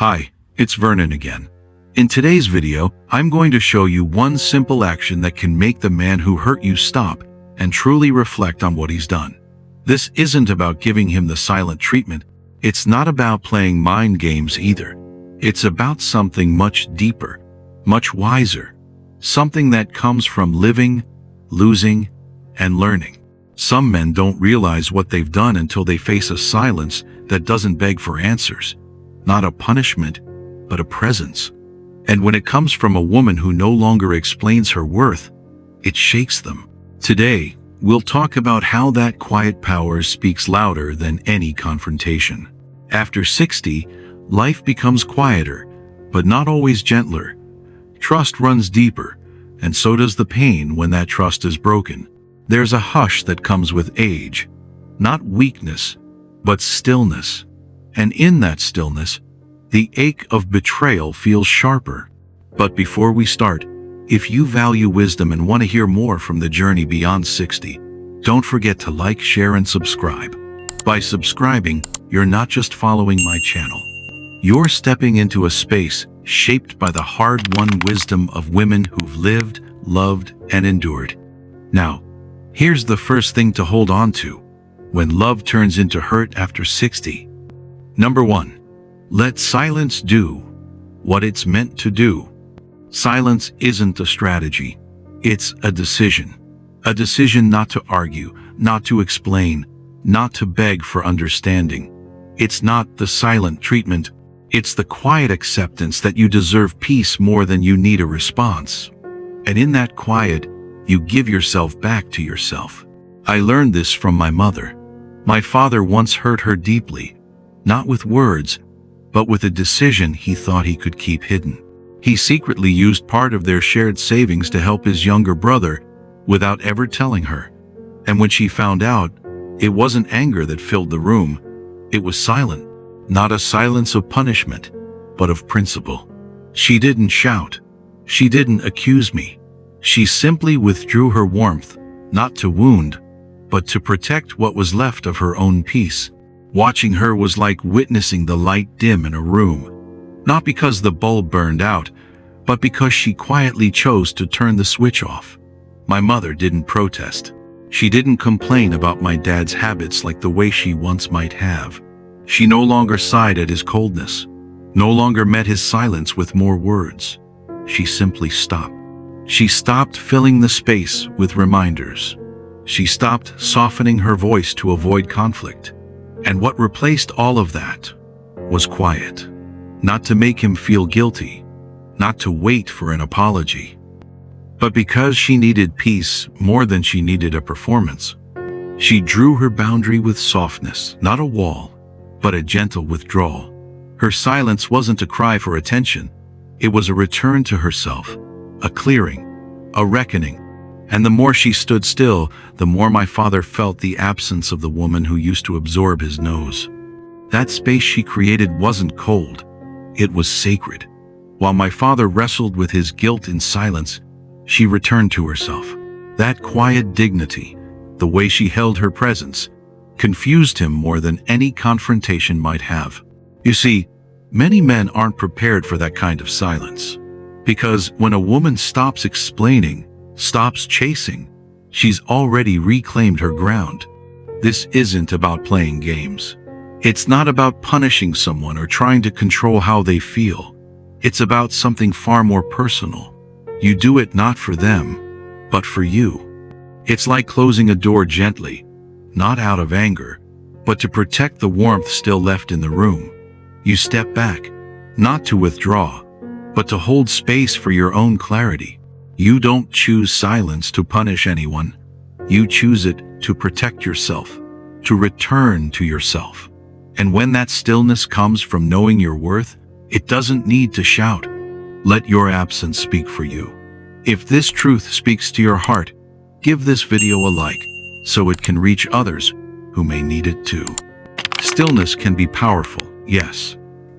Hi, it's Vernon again. In today's video, I'm going to show you one simple action that can make the man who hurt you stop and truly reflect on what he's done. This isn't about giving him the silent treatment. It's not about playing mind games either. It's about something much deeper, much wiser. Something that comes from living, losing, and learning. Some men don't realize what they've done until they face a silence that doesn't beg for answers. Not a punishment, but a presence. And when it comes from a woman who no longer explains her worth, it shakes them. Today, we'll talk about how that quiet power speaks louder than any confrontation. After 60, life becomes quieter, but not always gentler. Trust runs deeper, and so does the pain when that trust is broken. There's a hush that comes with age, not weakness, but stillness. And in that stillness, the ache of betrayal feels sharper. But before we start, if you value wisdom and want to hear more from the journey beyond 60, don't forget to like, share, and subscribe. By subscribing, you're not just following my channel. You're stepping into a space shaped by the hard-won wisdom of women who've lived, loved, and endured. Now, here's the first thing to hold on to when love turns into hurt after 60. Number 1. Let silence do what it's meant to do. Silence isn't a strategy. It's a decision. A decision not to argue, not to explain, not to beg for understanding. It's not the silent treatment. It's the quiet acceptance that you deserve peace more than you need a response. And in that quiet, you give yourself back to yourself. I learned this from my mother. My father once hurt her deeply, not with words, but with a decision he thought he could keep hidden. He secretly used part of their shared savings to help his younger brother without ever telling her. And when she found out, it wasn't anger that filled the room. It was silent. Not a silence of punishment, but of principle. She didn't shout. She didn't accuse me. She simply withdrew her warmth, not to wound, but to protect what was left of her own peace. Watching her was like witnessing the light dim in a room. Not because the bulb burned out, but because she quietly chose to turn the switch off. My mother didn't protest. She didn't complain about my dad's habits like the way she once might have. She no longer sighed at his coldness, no longer met his silence with more words. She simply stopped. She stopped filling the space with reminders. She stopped softening her voice to avoid conflict. And what replaced all of that was quiet. Not to make him feel guilty, not to wait for an apology, but because she needed peace more than she needed a performance. She drew her boundary with softness, not a wall, but a gentle withdrawal. Her silence wasn't a cry for attention. It was a return to herself, a clearing, a reckoning. And the more she stood still, the more my father felt the absence of the woman who used to absorb his nose. That space she created wasn't cold. It was sacred. While my father wrestled with his guilt in silence, she returned to herself. That quiet dignity, the way she held her presence, confused him more than any confrontation might have. You see, many men aren't prepared for that kind of silence. Because when a woman stops explaining, stops chasing, she's already reclaimed her ground. This isn't about playing games. It's not about punishing someone or trying to control how they feel. It's about something far more personal. You do it not for them, but for you. It's like closing a door gently, not out of anger, but to protect the warmth still left in the room. You step back, not to withdraw, but to hold space for your own clarity. You don't choose silence to punish anyone. You choose it to protect yourself, to return to yourself. And when that stillness comes from knowing your worth, it doesn't need to shout. Let your absence speak for you. If this truth speaks to your heart, give this video a like, so it can reach others who may need it too. Stillness can be powerful, yes,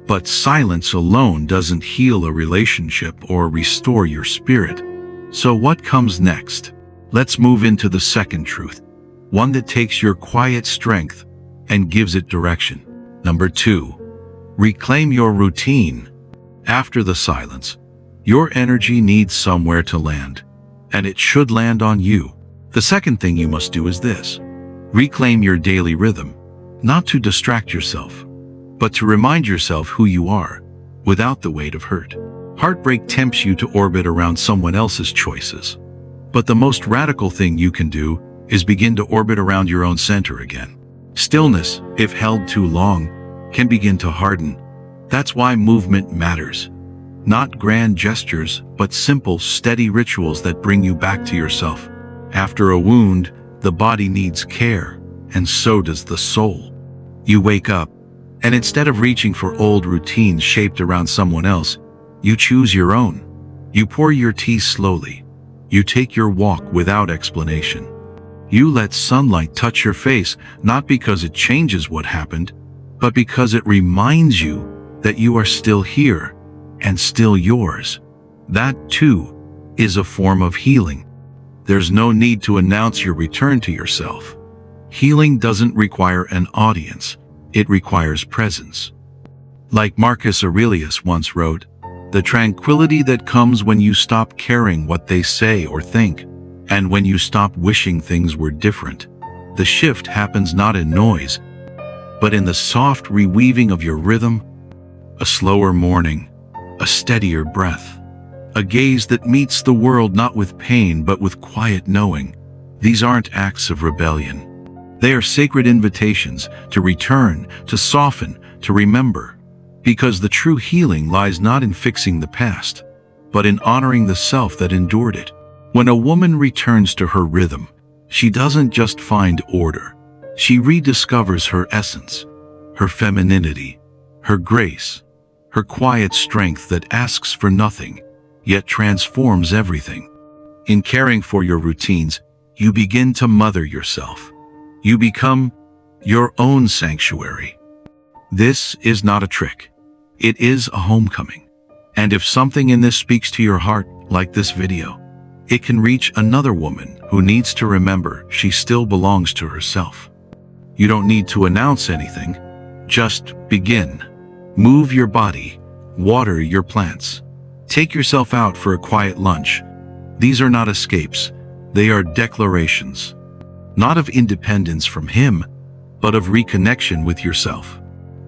but silence alone doesn't heal a relationship or restore your spirit. So what comes next? Let's move into the second truth, one that takes your quiet strength and gives it direction. Number 2, Reclaim your routine. After the silence, your energy needs somewhere to land, and it should land on you. The second thing you must do is this. Reclaim your daily rhythm, not to distract yourself, but to remind yourself who you are, without the weight of hurt. Heartbreak tempts you to orbit around someone else's choices. But the most radical thing you can do is begin to orbit around your own center again. Stillness, if held too long, can begin to harden. That's why movement matters. Not grand gestures, but simple, steady rituals that bring you back to yourself. After a wound, the body needs care, and so does the soul. You wake up, and instead of reaching for old routines shaped around someone else, you choose your own. You pour your tea slowly. You take your walk without explanation. You let sunlight touch your face, not because it changes what happened, but because it reminds you that you are still here and still yours. That, too, is a form of healing. There's no need to announce your return to yourself. Healing doesn't require an audience. It requires presence. Like Marcus Aurelius once wrote, "The tranquility that comes when you stop caring what they say or think, and when you stop wishing things were different. The shift happens not in noise, but in the soft reweaving of your rhythm, a slower morning, a steadier breath, a gaze that meets the world not with pain but with quiet knowing." These aren't acts of rebellion. They are sacred invitations to return, to soften, to remember. Because the true healing lies not in fixing the past, but in honoring the self that endured it. When a woman returns to her rhythm, she doesn't just find order. She rediscovers her essence, her femininity, her grace, her quiet strength that asks for nothing, yet transforms everything. In caring for your routines, you begin to mother yourself. You become your own sanctuary. This is not a trick. It is a homecoming. And if something in this speaks to your heart, like this video, it can reach another woman who needs to remember she still belongs to herself. You don't need to announce anything. Just begin. Move your body. Water your plants. Take yourself out for a quiet lunch. These are not escapes. They are declarations. Not of independence from him, but of reconnection with yourself.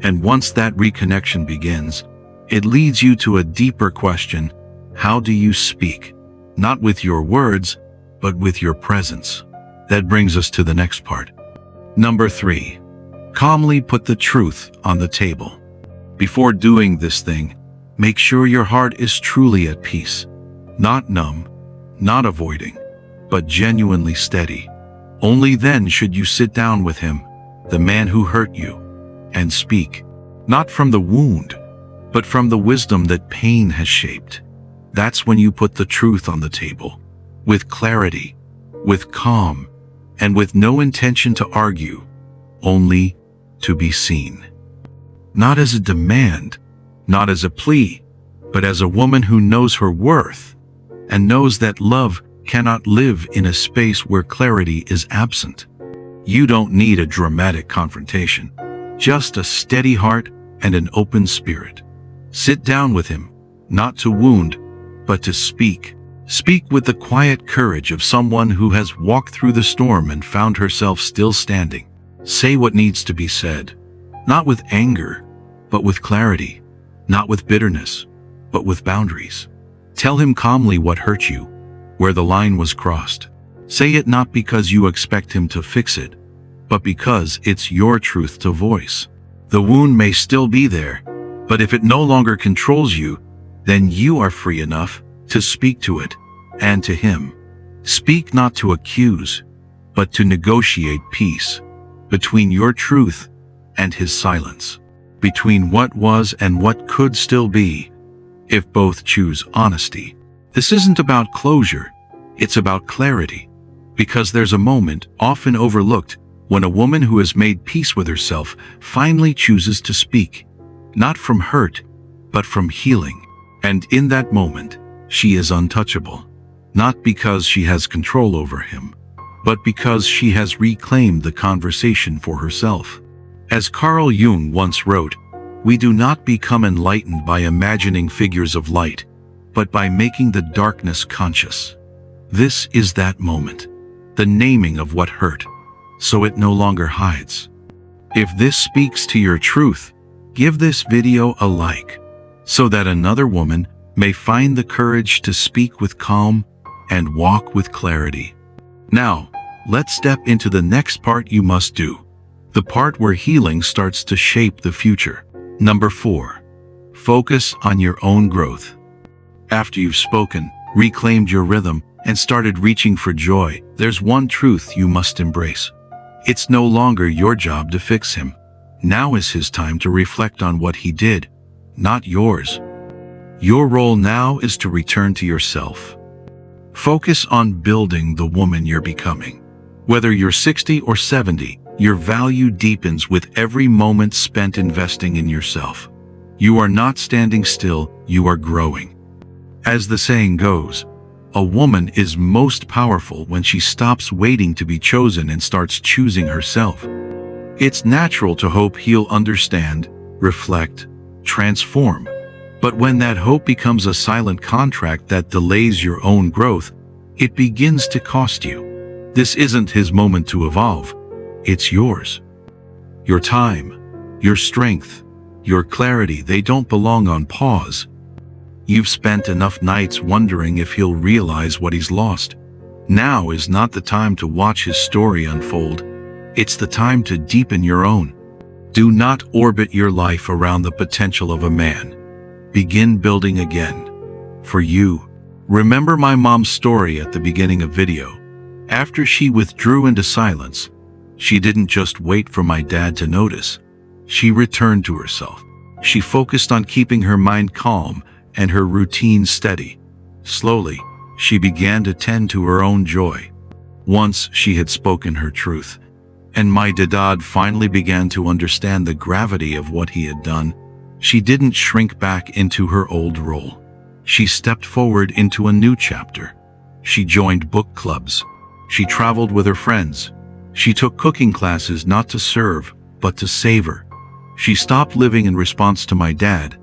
And once that reconnection begins, it leads you to a deeper question. How do you speak? Not with your words, but with your presence. That brings us to the next part. Number 3. Calmly put the truth on the table. Before doing this thing, make sure your heart is truly at peace. Not numb, not avoiding, but genuinely steady. Only then should you sit down with him, the man who hurt you, and speak, not from the wound, but from the wisdom that pain has shaped. That's when you put the truth on the table, with clarity, with calm, and with no intention to argue, only to be seen. Not as a demand, not as a plea, but as a woman who knows her worth, and knows that love cannot live in a space where clarity is absent. You don't need a dramatic confrontation, just a steady heart and an open spirit. Sit down with him, not to wound, but to speak. Speak with the quiet courage of someone who has walked through the storm and found herself still standing. Say what needs to be said, not with anger, but with clarity, not with bitterness, but with boundaries. Tell him calmly what hurt you, where the line was crossed. Say it not because you expect him to fix it, but because it's your truth to voice. The wound may still be there, but if it no longer controls you, then you are free enough to speak to it and to him. Speak not to accuse, but to negotiate peace between your truth and his silence, between what was and what could still be, if both choose honesty. This isn't about closure, it's about clarity, because there's a moment, often overlooked, when a woman who has made peace with herself finally chooses to speak, not from hurt, but from healing. And in that moment, she is untouchable, not because she has control over him, but because she has reclaimed the conversation for herself. As Carl Jung once wrote, We do not become enlightened by imagining figures of light, but by making the darkness conscious. This is that moment, the naming of what hurt, so it no longer hides. If this speaks to your truth, give this video a like, so that another woman may find the courage to speak with calm and walk with clarity. Now, let's step into the next part you must do, the part where healing starts to shape the future. Number 4. Focus on your own growth. After you've spoken, reclaimed your rhythm, and started reaching for joy, there's one truth you must embrace. It's no longer your job to fix him. Now is his time to reflect on what he did, not yours. Your role now is to return to yourself. Focus on building the woman you're becoming. Whether you're 60 or 70, your value deepens with every moment spent investing in yourself. You are not standing still, you are growing. As the saying goes, a woman is most powerful when she stops waiting to be chosen and starts choosing herself. It's natural to hope he'll understand, reflect, transform. But when that hope becomes a silent contract that delays your own growth, it begins to cost you. This isn't his moment to evolve. It's yours. Your time, your strength, your clarity, they don't belong on pause. You've spent enough nights wondering if he'll realize what he's lost. Now is not the time to watch his story unfold. It's the time to deepen your own. Do not orbit your life around the potential of a man. Begin building again. For you. Remember my mom's story at the beginning of video. After she withdrew into silence, she didn't just wait for my dad to notice. She returned to herself. She focused on keeping her mind calm and her routine steady. Slowly, she began to tend to her own joy. Once she had spoken her truth, and my dad finally began to understand the gravity of what he had done, she didn't shrink back into her old role. She stepped forward into a new chapter. She joined book clubs. She traveled with her friends. She took cooking classes not to serve, but to savor. She stopped living in response to my dad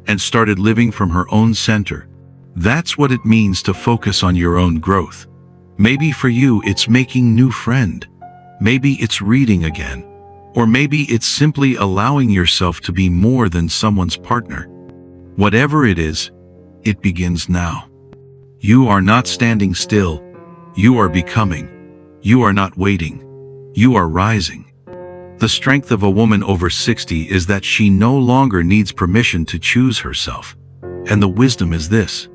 and started living from her own center. That's what it means to focus on your own growth. Maybe for you it's making new friend. Maybe it's reading again. Or maybe it's simply allowing yourself to be more than someone's partner. Whatever it is, it begins now. You are not standing still. You are becoming. You are not waiting. You are rising. The strength of a woman over 60 is that she no longer needs permission to choose herself. And the wisdom is this: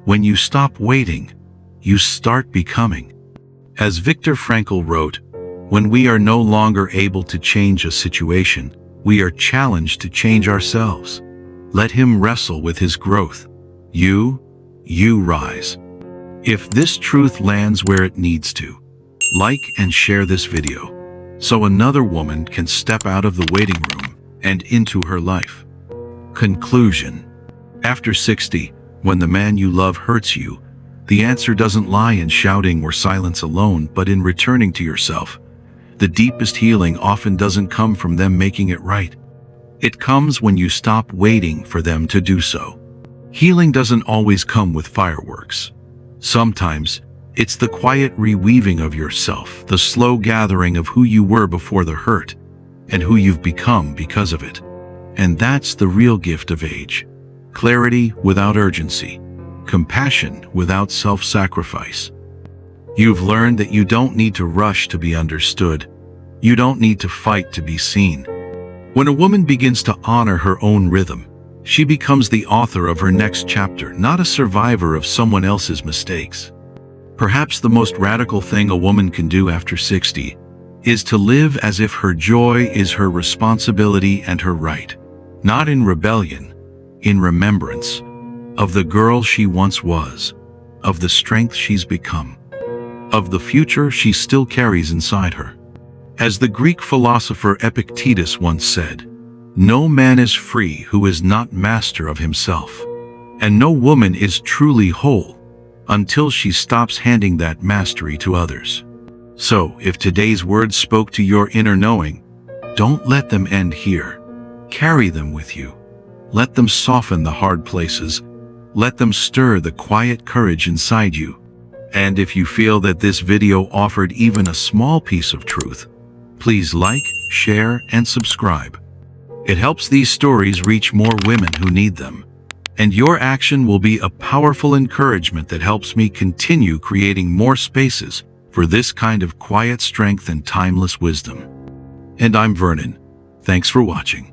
when you stop waiting, you start becoming. As Viktor Frankl wrote, when we are no longer able to change a situation, we are challenged to change ourselves. Let him wrestle with his growth. You rise. If this truth lands where it needs to, like and share this video, so another woman can step out of the waiting room and into her life. Conclusion. After 60, when the man you love hurts you, the answer doesn't lie in shouting or silence alone, but in returning to yourself. The deepest healing often doesn't come from them making it right. It comes when you stop waiting for them to do so. Healing doesn't always come with fireworks. Sometimes, it's the quiet reweaving of yourself, the slow gathering of who you were before the hurt, and who you've become because of it. And that's the real gift of age. Clarity without urgency. Compassion without self-sacrifice. You've learned that you don't need to rush to be understood. You don't need to fight to be seen. When a woman begins to honor her own rhythm, she becomes the author of her next chapter, not a survivor of someone else's mistakes. Perhaps the most radical thing a woman can do after 60 is to live as if her joy is her responsibility and her right, not in rebellion, in remembrance of the girl she once was, of the strength she's become, of the future she still carries inside her. As the Greek philosopher Epictetus once said, "No man is free who is not master of himself, and no woman is truly whole until she stops handing that mastery to others." So, if today's words spoke to your inner knowing, don't let them end here. carry them with you. Let them soften the hard places. Let them stir the quiet courage inside you. And if you feel that this video offered even a small piece of truth, please like, share, and subscribe. It helps these stories reach more women who need them. And your action will be a powerful encouragement that helps me continue creating more spaces for this kind of quiet strength and timeless wisdom. And I'm Vernon. Thanks for watching.